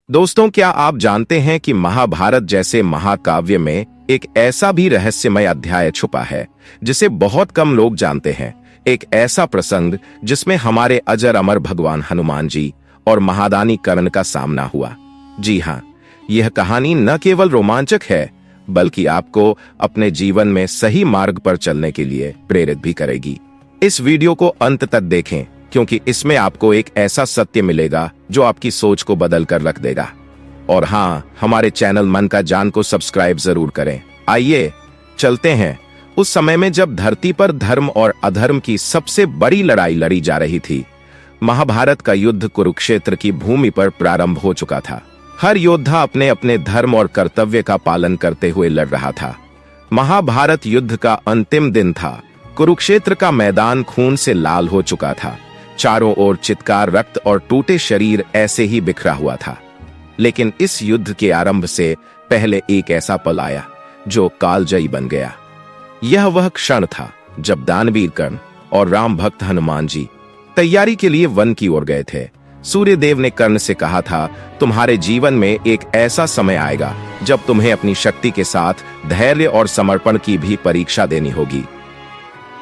दोस्तों, क्या आप जानते हैं कि महाभारत जैसे महाकाव्य में एक ऐसा भी रहस्यमय अध्याय छुपा है जिसे बहुत कम लोग जानते हैं। एक ऐसा प्रसंग जिसमें हमारे अजर अमर भगवान हनुमान जी और महादानी कर्ण का सामना हुआ। जी हाँ, यह कहानी न केवल रोमांचक है बल्कि आपको अपने जीवन में सही मार्ग पर चलने के लिए प्रेरित भी करेगी। इस वीडियो को अंत तक देखें क्योंकि इसमें आपको एक ऐसा सत्य मिलेगा जो आपकी सोच को बदल कर रख देगा। और हाँ, हमारे चैनल मन का जान को सब्सक्राइब जरूर करें। आइए चलते हैं उस समय में जब धरती पर धर्म और अधर्म की सबसे बड़ी लड़ाई लड़ी जा रही थी। महाभारत का युद्ध कुरुक्षेत्र की भूमि पर प्रारंभ हो चुका था। हर योद्धा अपने अपने धर्म और कर्तव्य का पालन करते हुए लड़ रहा था। महाभारत युद्ध का अंतिम दिन था। कुरुक्षेत्र का मैदान खून से लाल हो चुका था। चारों ओर चित्कार, रक्त और टूटे शरीर ऐसे ही बिखरा हुआ था। लेकिन इस युद्ध के आरंभ से पहले एक ऐसा पल आया जो कालजयी बन गया। यह वह क्षण था जब दानवीर कर्ण और राम भक्त हनुमान जी तैयारी के लिए वन की ओर गए थे। सूर्यदेव ने कर्ण से कहा था, तुम्हारे जीवन में एक ऐसा समय आएगा जब तुम्हें अपनी शक्ति के साथ धैर्य और समर्पण की भी परीक्षा देनी होगी।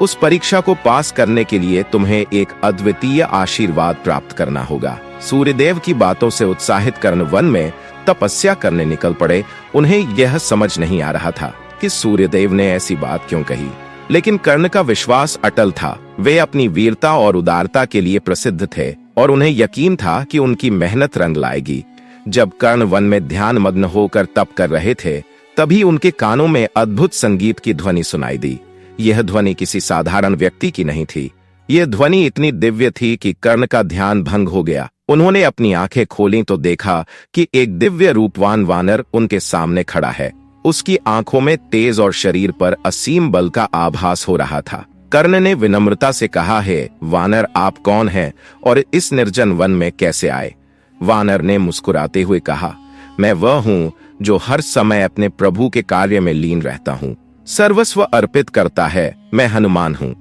उस परीक्षा को पास करने के लिए तुम्हें एक अद्वितीय आशीर्वाद प्राप्त करना होगा। सूर्यदेव की बातों से उत्साहित कर्ण वन में तपस्या करने निकल पड़े। उन्हें यह समझ नहीं आ रहा था कि सूर्यदेव ने ऐसी बात क्यों कही, लेकिन कर्ण का विश्वास अटल था। वे अपनी वीरता और उदारता के लिए प्रसिद्ध थे और उन्हें यकीन था कि उनकी मेहनत रंग लाएगी। जब कर्ण वन में ध्यान मग्न होकर तप कर रहे थे, तभी उनके कानों में अद्भुत संगीत की ध्वनि सुनाई दी। यह ध्वनि किसी साधारण व्यक्ति की नहीं थी। यह ध्वनि इतनी दिव्य थी कि कर्ण का ध्यान भंग हो गया। उन्होंने अपनी आंखें खोलीं तो देखा कि एक दिव्य रूपवान वानर उनके सामने खड़ा है। उसकी आंखों में तेज और शरीर पर असीम बल का आभास हो रहा था। कर्ण ने विनम्रता से कहा, है वानर, आप कौन हैं और इस निर्जन वन में कैसे आए? वानर ने मुस्कुराते हुए कहा, मैं वह हूँ जो हर समय अपने प्रभु के कार्य में लीन रहता हूँ, सर्वस्व अर्पित करता है। मैं हनुमान हूँ।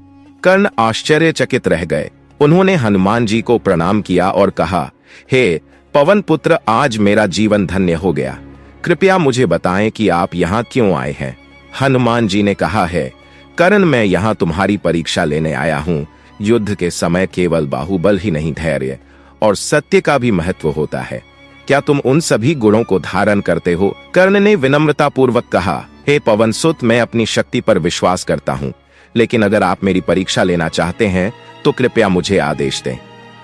कर्ण आश्चर्यचकित रह गए। उन्होंने हनुमान जी को प्रणाम किया और कहा, हे पवन पुत्र, आज मेरा जीवन धन्य हो गया। कृपया मुझे बताएं कि आप यहाँ क्यों आए हैं? हनुमान जी ने कहा, है कर्ण, मैं यहाँ तुम्हारी परीक्षा लेने आया हूँ। युद्ध के समय केवल बाहुबल ही नहीं, धैर्य और सत्य का भी महत्व होता है। क्या तुम उन सभी गुणों को धारण करते हो? कर्ण ने विनम्रता पूर्वक कहा, हे पवन सुत, मैं अपनी शक्ति पर विश्वास करता हूँ, लेकिन अगर आप मेरी परीक्षा लेना चाहते हैं तो कृपया मुझे आदेश दें।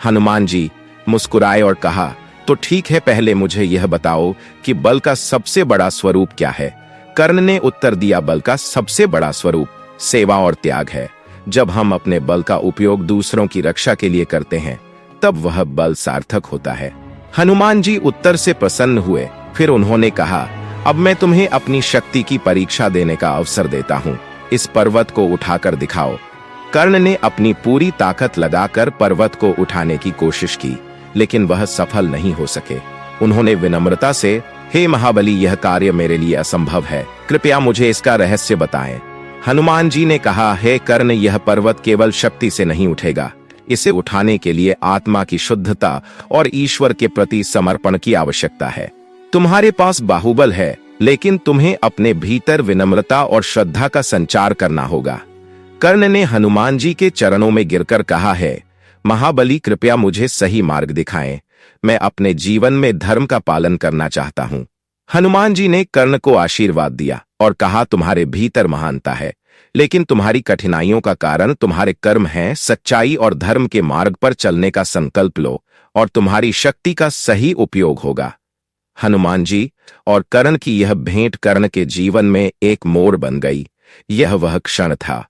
हनुमान जी मुस्कुराए और कहा, तो ठीक है, पहले मुझे यह बताओ कि बल का सबसे बड़ा स्वरूप क्या है? कर्ण ने उत्तर दिया, बल का सबसे बड़ा स्वरूप सेवा और त्याग है। जब हम अपने बल का उपयोग दूसरों की रक्षा के लिए करते हैं तब वह बल सार्थक होता है। हनुमान जी उत्तर से प्रसन्न हुए। फिर उन्होंने कहा, अब मैं तुम्हें अपनी शक्ति की परीक्षा देने का अवसर देता हूँ। इस पर्वत को उठाकर दिखाओ। कर्ण ने अपनी पूरी ताकत लगाकर पर्वत को उठाने की कोशिश की, लेकिन वह सफल नहीं हो सके। उन्होंने विनम्रता से, हे महाबली, यह कार्य मेरे लिए असंभव है, कृपया मुझे इसका रहस्य बताएं। हनुमान जी ने कहा, हे कर्ण, यह पर्वत केवल शक्ति से नहीं उठेगा। इसे उठाने के लिए आत्मा की शुद्धता और ईश्वर के प्रति समर्पण की आवश्यकता है। तुम्हारे पास बाहुबल है, लेकिन तुम्हें अपने भीतर विनम्रता और श्रद्धा का संचार करना होगा। कर्ण ने हनुमान जी के चरणों में गिरकर कहा, है महाबली, कृपया मुझे सही मार्ग दिखाएं। मैं अपने जीवन में धर्म का पालन करना चाहता हूँ। हनुमान जी ने कर्ण को आशीर्वाद दिया और कहा, तुम्हारे भीतर महानता है, लेकिन तुम्हारी कठिनाइयों का कारण तुम्हारे कर्म हैं। सच्चाई और धर्म के मार्ग पर चलने का संकल्प लो और तुम्हारी शक्ति का सही उपयोग होगा। हनुमान जी और कर्ण की यह भेंट कर्ण के जीवन में एक मोड़ बन गई। यह वह क्षण था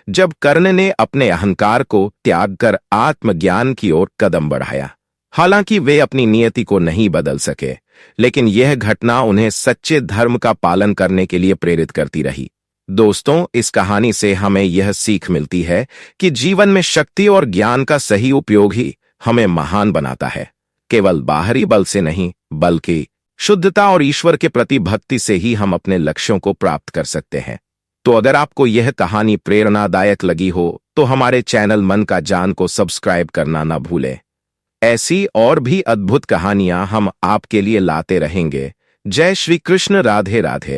जब कर्ण ने अपने अहंकार को त्याग कर आत्मज्ञान की ओर कदम बढ़ाया। हालांकि वे अपनी नियति को नहीं बदल सके, लेकिन यह घटना उन्हें सच्चे धर्म का पालन करने के लिए प्रेरित करती रही। दोस्तों, इस कहानी से हमें यह सीख मिलती है कि जीवन में शक्ति और ज्ञान का सही उपयोग ही हमें महान बनाता है। केवल बाहरी बल से नहीं, बल्कि शुद्धता और ईश्वर के प्रति भक्ति से ही हम अपने लक्ष्यों को प्राप्त कर सकते हैं। तो अगर आपको यह कहानी प्रेरणादायक लगी हो तो हमारे चैनल मन का जान को सब्सक्राइब करना न भूलें। ऐसी और भी अद्भुत कहानियां हम आपके लिए लाते रहेंगे। जय श्री कृष्ण। राधे राधे।